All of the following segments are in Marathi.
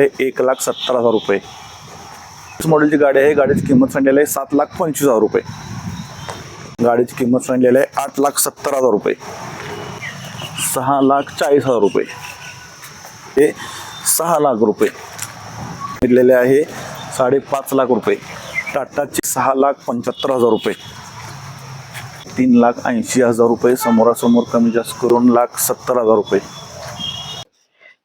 1,70,000 रुपये. इस मॉडेलची गाडी आहे. गाडीची किंमत सांगलेली आहे 7,25,000 रुपये. गाडीची किंमत सांगलेली आहे 8,70,000 रुपये. 6,40,000 रुपये. हे 6 लाख रुपये दिलेले आहे. 5.5 लाख रुपये. टाटाची 6,75,000 रुपये. 3,80,000 रुपये. समोरासमोर कमी जास्त करून 1,70,000 रुपये.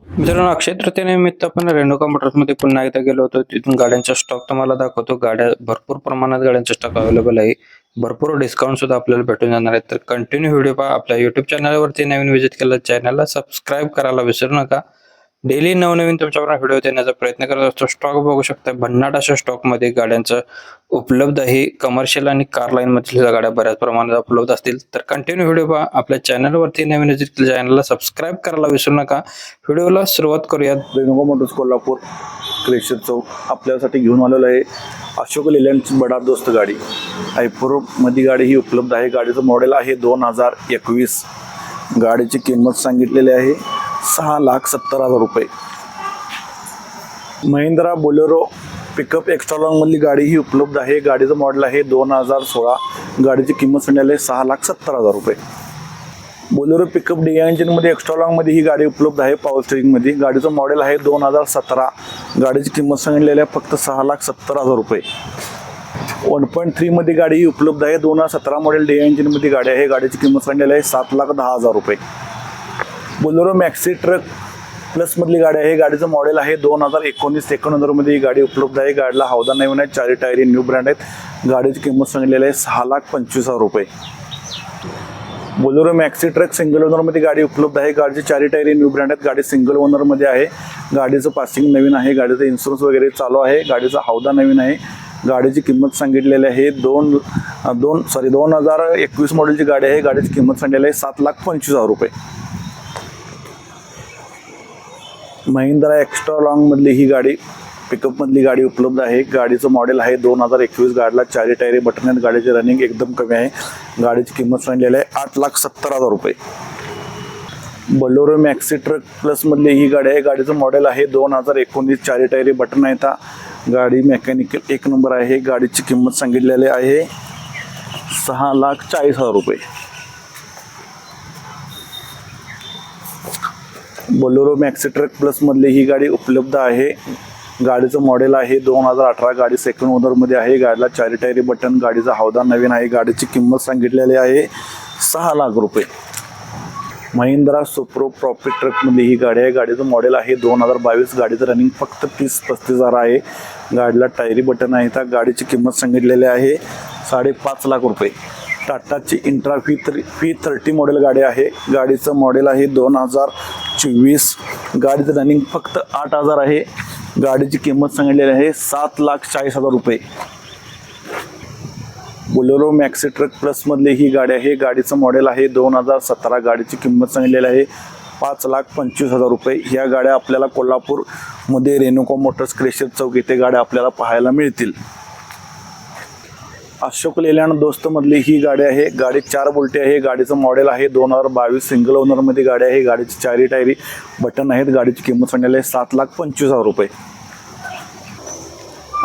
मित्रांनो, अक्षय तृतीयेनिमित्त आपण रेणुका मोटर्समध्ये पुन्हा एकदा गेलो होतो. तिथून गाड्यांचा स्टॉक तुम्हाला दाखवतो. गाड्या भरपूर प्रमाणात गाड्यांचा स्टॉक अवेलेबल आहे. भरपूर डिस्काउंट सुद्धा आपल्याला भेटून जाणार आहे. तर कंटिन्यू व्हिडिओ पहा. आपल्या युट्यूब चॅनलवरती नवीन व्हिजिट केलं चॅनलला सबस्क्राईब करायला विसरू नका. डेली नवनवीन तुमच्याकडे व्हिडिओ देण्याचा प्रयत्न करत असतो. स्टॉक बघू शकता. भन्नाट अशा स्टॉक मध्ये गाड्यांचं उपलब्ध आहे. कमर्शियल आणि कार लाईन मधील गाड्या बऱ्याच प्रमाणात उपलब्ध असतील. तर कंटिन्यू व्हिडिओ पहा. आपल्या चॅनलवरती नवीन व्हिजिट केलं चॅनलला सबस्क्राईब करायला विसरू नका. व्हिडिओला सुरुवात करूयात. रेणुका मोटर्स कोल्हापूर क्रेशर चौक आपल्यासाठी घेऊन आलेलं आहे अशोक लेलँडची बडा दोस्त गाडी. आयप्रो मध्ये गाडी ही उपलब्ध आहे. गाडीचं मॉडेल आहे 2021. गाडीची किंमत सांगितलेली आहे 6,70,000 रुपये. Mahindra Bolero pickup extra long मधली गाडी ही उपलब्ध आहे. गाडीचं मॉडेल आहे 2016. गाडीची किंमत सांगलेली आहे 6,70,000 रुपये. बोलेरो पिकअप डी इंजिनमध्ये एक्स्ट्रा लॉंगमध्ये ही गाडी उपलब्ध आहे. पॉवर स्टीअरिंगमध्ये. गाडीचं मॉडेल आहे 2017. गाडीची किंमत सांगितलेली आहे फक्त 6,70,000 रुपये. 1.3 मध्ये गाडी ही उपलब्ध आहे. 2017 मॉडेल डी इंजिनमध्ये गाडी आहे. गाडीची किंमत सांगितलेली आहे 7,10,000 रुपये. बोलेरो मॅक्सी ट्रक प्लस मधली गाडी आहे. गाडीचं मॉडेल आहे 2019. सेकंड ओनरमध्ये ही गाडी उपलब्ध आहे. गाडीला हौदा नवीन आहे. 4 टायरी न्यू ब्रँड आहेत. गाडीची किंमत सांगितलेली आहे 6,25,000 रुपये. बोलेरो मॅक्सी ट्रक सिंगल ओनरमध्ये गाडी उपलब्ध आहे. गाडीची 4 टायरी न्यू ब्रँड आहेत. गाडी सिंगल ओनरमध्ये आहे. गाडीचं पासिंग नवीन आहे. गाडीचं इन्शुरन्स वगैरे चालू आहे. गाडीचा हौदा नवीन आहे. गाडीची किंमत सांगितलेली आहे 2021 मॉडेलची गाडी आहे. गाडीची किंमत सांगितलेली आहे 7,25,000 रुपये. महिंद्रा एक्स्ट्रा लॉंग मधली ही गाडी पिकअप मधली गाडी उपलब्ध आहे. गाडीचं मॉडेल आहे 2021. गाडीला 4 टायरी बटन आहेत. गाडीची रनिंग एकदम कमी आहे. गाडीची किंमत सांगितलेली आहे 8,70,000 रुपये. बोलेरो मॅक्सी ट्रक प्लस मधली ही गाडी आहे. गाडीचं मॉडेल आहे 2019. 4 टायरी बटन आहेत. गाडी मेकॅनिकल 1 नंबर आहे. गाडीची किंमत सांगितलेली आहे 6,40,000 रुपये. बोलेरो मॅक्सी ट्रक प्लस मधली ही गाडी उपलब्ध आहे. गाडीचं मॉडेल आहे 2018. गाडी सेकंड ओनरमध्ये आहे. गाडीला 4 टायरी बटन. गाडीचा हौदा नवीन आहे. गाडीची किंमत सांगितलेली आहे 6 लाख रुपये. महिंद्रा सुप्रो प्रॉफिट ट्रकमध्ये ही गाडी आहे. गाडीचं मॉडेल आहे 2022. गाडीचं रनिंग फक्त 30-35,000 आहे. गाडीला टायरी बटन आहे. त्या गाडीची किंमत सांगितलेली आहे 5.5 लाख रुपये. टाटाची इंट्रा V30 मॉडेल गाडी आहे. गाडीचं मॉडेल आहे 2024. गाडीचं रनिंग फक्त 8,000 आहे. गाडीची किंमत सांगितलेली आहे 7,40,000 रुपये. बोलेरो मॅक्सी ट्रक प्लस मधली ही गाडी आहे. गाडीचं मॉडेल आहे 2017. गाडीची किंमत सांगितलेली आहे 5,25,000 रुपये. ह्या गाड्या आपल्याला कोल्हापूरमध्ये रेणुका मोटर्स क्रेशर चौक येथे गाड्या आपल्याला पाहायला मिळतील. अशोक लेलँड दोस्त मधली ही गाडी आहे. गाडी 4 बोल्टी आहे. गाडीचं मॉडेल आहे 2022. सिंगल ओनरमध्ये गाडी आहे. गाडीची 4 टायरी बटन आहेत. गाडीची किंमत सांगितलेली आहे 7,25,000 रुपये.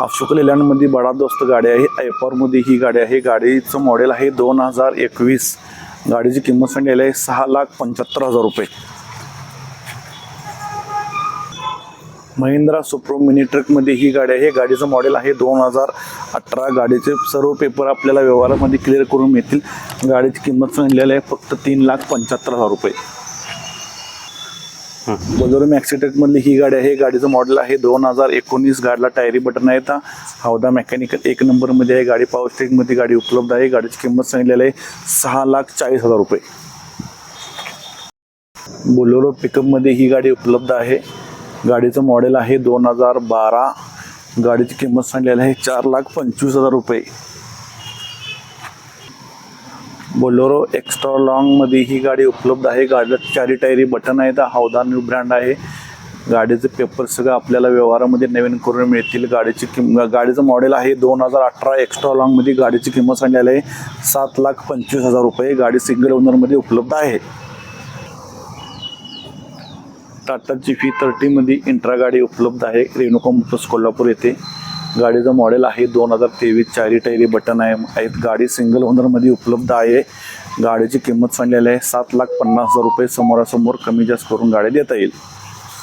अशोक लेलँडमध्ये बडा दोस्त गाडी आहे. आयपॉरमध्ये ही गाडी आहे. गाडीचं मॉडेल आहे 2021. गाडीची किंमत सांगितलेली आहे 6,75,000 रुपये. महिंद्रा सुप्रो मिनी ट्रकमध्ये ही गाडी आहे. गाडीचं मॉडेल आहे 2018. गाडीचे सर्व पेपर आपल्याला व्यवहारामध्ये क्लिअर करून मिळतील. गाडीची किंमत सांगितलेली आहे फक्त 3,75,000 रुपये. बोलेरो मॅक्सी ट्रकमधली ही गाडी आहे. गाडीचं मॉडेल आहे 2019. गाडीला टायरी बटन आहेत. हौदा मेकॅनिकल 1 नंबरमध्ये आहे. गाडी पॉवर स्टीअरिंगमध्ये गाडी उपलब्ध आहे. गाडीची किंमत सांगितलेली आहे 6,40,000 रुपये. बोलेरो पिकअपमध्ये ही गाडी उपलब्ध आहे. गाडीचं मॉडेल आहे 2012. गाडीची किंमत सांगितलेली आहे 4,25,000 रुपये. बोलेरो एक्स्ट्रा लॉंगमध्ये ही गाडी उपलब्ध आहे. गाडीला 4 टायरी बटन आहेत. हौदा न्यू ब्रँड आहे. गाडीचे पेपर सगळं आपल्याला व्यवहारामध्ये नवीन करून मिळतील. गाडीचं मॉडेल आहे 2018. एक्स्ट्रा लॉंगमध्ये गाडीची किंमत सांगितलेली आहे 7,25,000 रुपये. गाडी सिंगल ओनरमध्ये उपलब्ध आहे. टाटा जिफी 30 मध्ये इंट्रा गाडी उपलब्ध आहे रेणुका मोटर्स कोल्हापूर येथे. गाडीचं मॉडेल आहे 2023. चारी टायरी बटन आहेत. गाडी सिंगल ओनरमध्ये उपलब्ध आहे. गाडीची किंमत सांगलेली आहे 7,50,000 रुपये. समोरासमोर कमी जास्त करून गाडी देता येईल.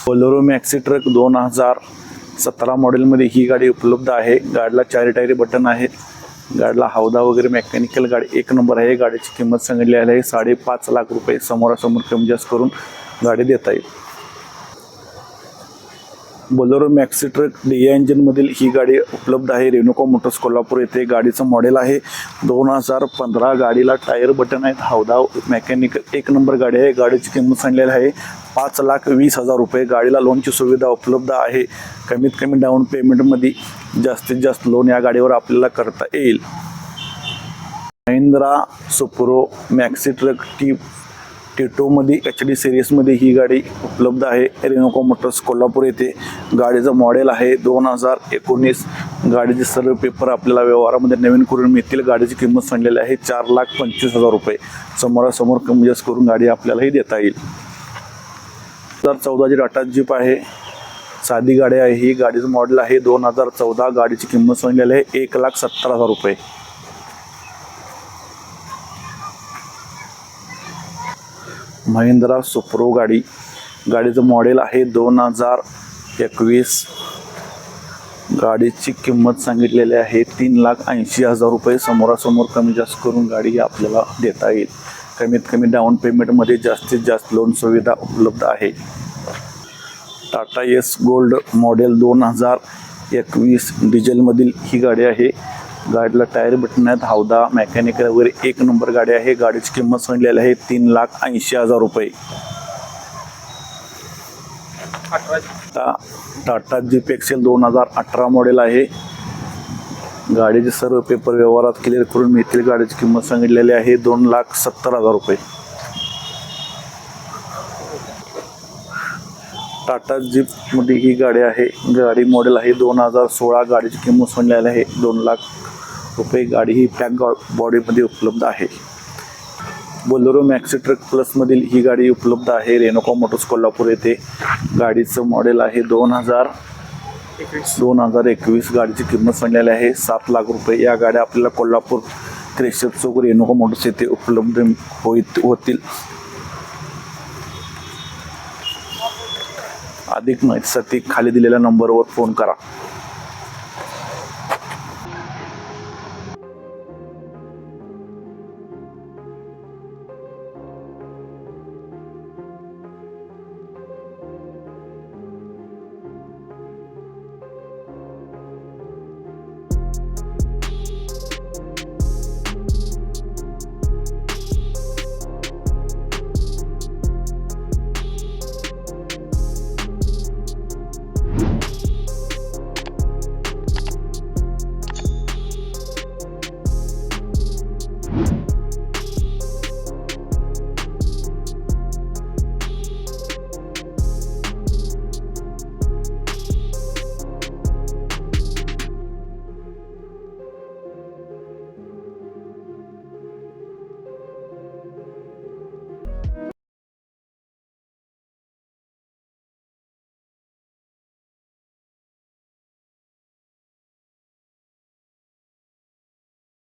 बोलेरो मॅक्सी ट्रक 2017 मॉडेलमध्ये ही गाडी उपलब्ध आहे. गाडीला चारी टायरी बटन आहेत. गाडीला हौदा वगैरे मेकॅनिकल गाडी एक नंबर आहे. गाडीची किंमत सांगितली आहे 5.5 रुपये. समोरासमोर कमी जास्त करून गाडी देता येईल. बोलेरो मॅक्सी ट्रक DI इंजिनमधील ही गाडी उपलब्ध आहे रेणुका मोटर्स कोल्हापूर येथे. गाडीचं मॉडेल आहे 2015. गाडीला टायर बटन आहेत. हौदा मेकॅनिकल एक नंबर गाडी आहे. गाडीची किंमत सांगलेली आहे 5,20,000 रुपये. गाडीला लोनची सुविधा उपलब्ध आहे. कमीत कमी डाऊन पेमेंटमध्ये जास्तीत जास्त लोन या गाडीवर आपल्याला करता येईल. महिंद्रा सुप्रो मॅक्सी ट्रक T2मध्ये HD सिरीजमध्ये ही गाडी उपलब्ध आहे रेणुका मोटर्स कोल्हापूर येथे. गाडीचं मॉडेल आहे 2019. गाडीचे सर्व पेपर आपल्याला व्यवहारामध्ये नवीन करून मिळतील. गाडीची किंमत सांगलेली आहे 4,25,000 रुपये. समोरासमोर कमी जास्त करून गाडी आपल्यालाही देता येईल. 2014ची टाटा जीप आहे. साधी गाडी आहे ही. गाडीचं मॉडेल आहे 2014. गाडीची किंमत सांगलेली आहे 1,70,000 रुपये. महिंद्रा सुप्रो गाडीचं मॉडेल आहे 2021. गाडीची किंमत सांगितलेली आहे 3,80,000 रुपये. समोरासमोर कमी जास्त करून गाडी आपल्याला देता येईल. कमीत कमी डाऊन पेमेंटमध्ये जास्तीत जास्त लोन सुविधा उपलब्ध आहे. टाटा S गोल्ड मॉडेल 2021 डिझेलमधील ही गाडी आहे. गाडीला टायर बटन आहेत. हौदा मेकॅनिकल वगैरे एक नंबर गाडी आहे. गाडीची किंमत सांगलेली आहे 3,80,000 रुपये. टाटा जीप एक्सेल 2018 मॉडेल आहे. गाडीचे सर्व पेपर व्यवहारात क्लिअर करून मिळतील. गाडीची किंमत सांगितलेली आहे 2,70,000 रुपये. टाटा जीपमध्ये ही गाडी आहे. गाडी मॉडेल आहे 2016. गाडीची किंमत सांगलेली आहे 2,00,000 रुपये. गाडी ही पॅक बॉडीमध्ये उपलब्ध आहे. बोलेरो मॅक्सी ट्रक प्लसमधील ही गाडी उपलब्ध आहे रेणुका मोटर्स कोल्हापूर येथे. गाडीचं मॉडेल आहे 2021. गाडीची किंमत सांगलेली आहे 7,00,000 रुपये. या गाड्या आपल्याला कोल्हापूर क्रेशर चौक रेणुका मोटर्स येथे उपलब्ध होतील. अधिक माहितीसाठी खाली दिलेल्या नंबरवर फोन करा.